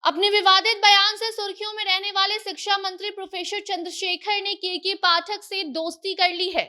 अपने विवादित बयान से सुर्खियों में रहने वाले शिक्षा मंत्री प्रोफेसर चंद्रशेखर ने केके पाठक से दोस्ती कर ली है।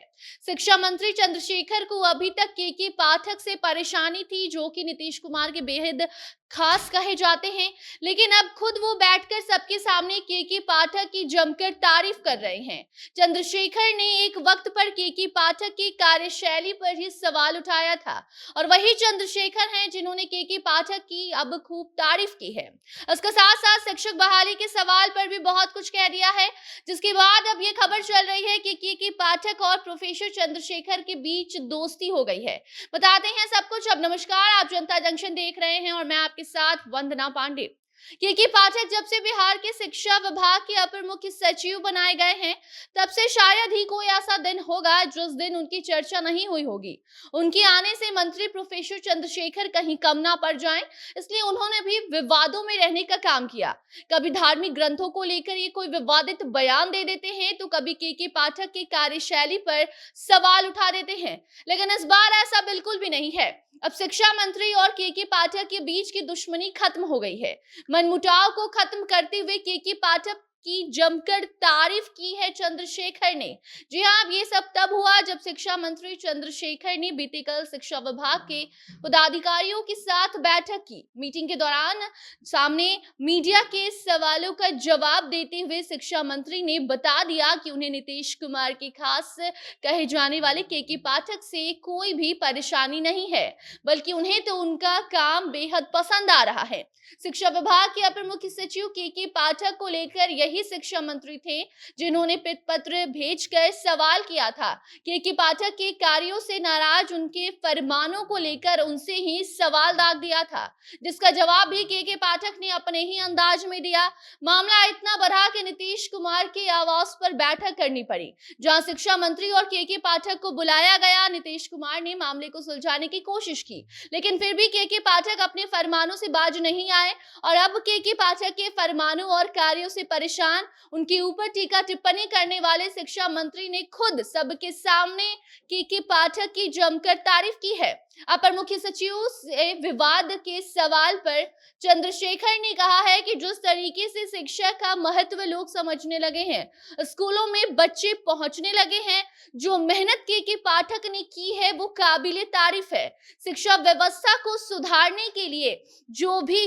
शिक्षा मंत्री चंद्रशेखर को अभी तक केके पाठक से परेशानी थी, जो कि नीतीश कुमार के बेहद खास कहे जाते हैं, लेकिन अब खुद वो बैठकर सबके सामने केके पाठक की जमकर तारीफ कर रहे हैं। चंद्रशेखर ने एक वक्त पर केके पाठक की कार्यशैली पर ही सवाल उठाया था और वही चंद्रशेखर हैं जिन्होंने केके पाठक की अब खूब तारीफ की है। इसके साथ साथ शिक्षक बहाली के सवाल पर भी बहुत कुछ कह दिया है, जिसके बाद अब ये खबर चल रही है कि केके पाठक और प्रोफेसर चंद्रशेखर के बीच दोस्ती हो गई है। बताते हैं सब कुछ। अब नमस्कार, आप जनता जंक्शन देख रहे हैं और मैं आपके साथ वंदना पांडे। केके पाठक जब से बिहार के शिक्षा विभाग के अपर मुख्य सचिव बनाए गए हैं, तब से शायद ही कोई ऐसा दिन होगा जिस दिन उनकी चर्चा नहीं हुई होगी। उनके आने से मंत्री प्रोफेसर चंद्रशेखर कहीं कम ना पड़ जाएं, इसलिए उन्होंने भी विवादों में रहने का काम किया। कभी धार्मिक ग्रंथों को लेकर ये कोई विवादित बयान दे देते हैं, तो कभी केके पाठक की कार्यशैली पर सवाल उठा देते हैं, लेकिन इस बार ऐसा बिल्कुल भी नहीं है। अब शिक्षा मंत्री और केके पाठक के बीच की दुश्मनी खत्म हो गई है। मनमुटाव को खत्म करते हुए केके पाठक की जमकर तारीफ की है चंद्रशेखर ने। जी हाँ, अब ये सब तब हुआ जब शिक्षा मंत्री चंद्रशेखर ने बीते कल शिक्षा विभाग के पदाधिकारियों के साथ बैठक की। मीटिंग के दौरान सामने मीडिया के सवालों का जवाब देते हुए शिक्षा मंत्री ने बता दिया कि उन्हें नीतीश कुमार के खास कहे जाने वाले केके पाठक से कोई भी परेशानी नहीं है, बल्कि उन्हें तो उनका काम बेहद पसंद आ रहा है। शिक्षा विभाग के अपर मुख्य सचिव केके पाठक को लेकर यही शिक्षा मंत्री थे जिन्होंने पत्र भेजकर सवाल किया था। केके पाठक के कार्यों से नाराज उनके फरमानों को लेकर उनसे ही सवाल दाग दिया था, जिसका जवाब भी केके पाठक ने अपने ही अंदाज में दिया। मामला इतना बढ़ा कि नीतीश कुमार के आवास पर बैठक करनी पड़ी, जहां शिक्षा मंत्री और केके पाठक को बुलाया गया। नीतीश कुमार ने मामले को सुलझाने की कोशिश की, लेकिन फिर भी केके पाठक अपने फरमानों से बाज नहीं आए और अब केके पाठक के फरमानों और कार्यों से परेशान उनके ऊपर टीका टिप्पणी करने वाले शिक्षा मंत्री ने खुद सबके सामने केके पाठक की जमकर तारीफ की है। अपर मुख्य सचिव से विवाद के सवाल पर चंद्रशेखर ने कहा है कि जिस तरीके से शिक्षा का महत्व लोग समझने लगे हैं, स्कूलों में बच्चे पहुंचने लगे हैं, जो मेहनत केके पाठक ने की है वो काबिले तारीफ है। शिक्षा व्यवस्था को सुधारने के लिए जो भी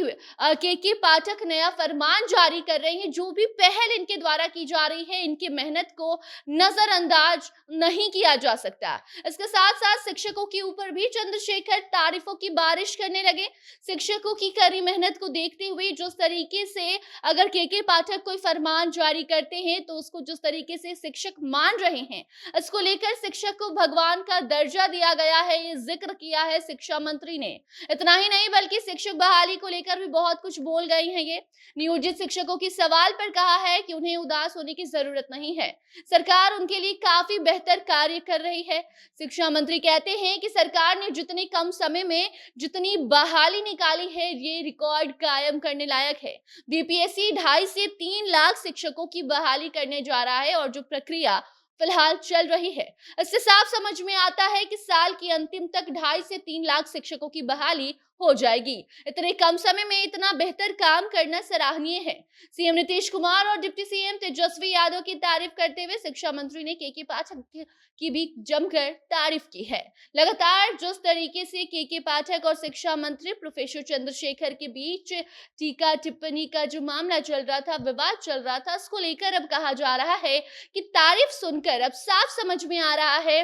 केके पाठक नया फरमान जारी कर रहे हैं, जो भी पहल इनके द्वारा की जा रही है, इनकी मेहनत को नजरअंदाज नहीं किया जा सकता। इसके साथ साथ शिक्षकों के ऊपर भी चंद्रशेखर तारीफों की बारिश करने लगे। शिक्षकों की कड़ी मेहनत को देखते हुए जिस तरीके से अगर केके पाठक कोई फरमान जारी करते हैं, तो उसको जिस तरीके से शिक्षक मान रहे हैं, इसको लेकर शिक्षक को भगवान का दर्जा दिया गया है, ये जिक्र किया है शिक्षा मंत्री ने। इतना ही नहीं, बल्कि शिक्षक बहाली को लेकर भी बहुत कुछ बोल गई हैं। ये नियोजित शिक्षकों के सवाल पर कहा है कि उन्हें उदास होने की जरूरत नहीं है, सरकार उनके लिए काफी बेहतर कार्य कर रही है। शिक्षा मंत्री कहते हैं कि सरकार ने जितने कम समय में जितनी बहाली निकाली है, ये रिकॉर्ड कायम करने लायक है। बीपीएससी 2.5 से 3 लाख शिक्षकों की बहाली करने जा रहा है और जो प्रक्रिया फिलहाल चल रही है, इससे साफ समझ में आता है कि साल की अंतिम तक 2.5 से 3 लाख शिक्षकों की बहाली हो जाएगी। इतने कम समय में इतना बेहतर काम करना सराहनीय है। सीएम नीतीश कुमार और डिप्टी सीएम तेजस्वी यादव की तारीफ करते हुए शिक्षा मंत्री ने केके पाठक की भी जमकर तारीफ की है। लगातार जिस तरीके से केके पाठक और शिक्षा मंत्री प्रोफेसर चंद्रशेखर के बीच टीका टिप्पणी का जो मामला चल रहा था, विवाद चल रहा था, इसको लेकर अब कहा जा रहा है कि तारीफ सुनकर अब साफ समझ में आ रहा है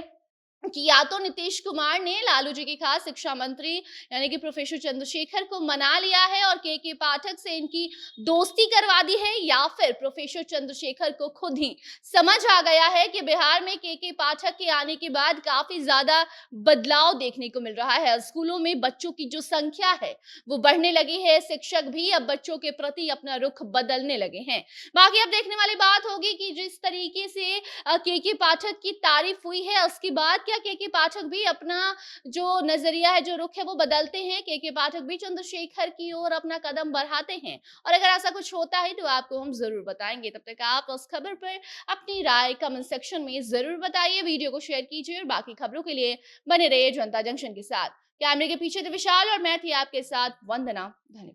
कि या तो नीतीश कुमार ने लालू जी के खास शिक्षा मंत्री यानी कि प्रोफेसर चंद्रशेखर को मना लिया है और केके पाठक से इनकी दोस्ती करवा दी है, या फिर प्रोफेसर चंद्रशेखर को खुद ही समझ आ गया है कि बिहार में केके पाठक के आने के बाद काफी ज्यादा बदलाव देखने को मिल रहा है। स्कूलों में बच्चों की जो संख्या है वो बढ़ने लगी है, शिक्षक भी अब बच्चों के प्रति अपना रुख बदलने लगे हैं। बाकी अब देखने वाली बात होगी कि जिस तरीके से केके पाठक की तारीफ हुई है, उसके बाद क्या केके पाठक भी अपना जो नजरिया है, जो रुख है, वो बदलते हैं? केके पाठक भी चंद्रशेखर की ओर अपना कदम बढ़ाते हैं? और अगर ऐसा कुछ होता है तो आपको हम जरूर बताएंगे। तब तक आप उस खबर पर अपनी राय कमेंट सेक्शन में जरूर बताइए, वीडियो को शेयर कीजिए और बाकी खबरों के लिए बने रहिए जनता जंक्शन के साथ। कैमरे के पीछे थे विशाल और मैं थी आपके साथ वंदना। धन्यवाद।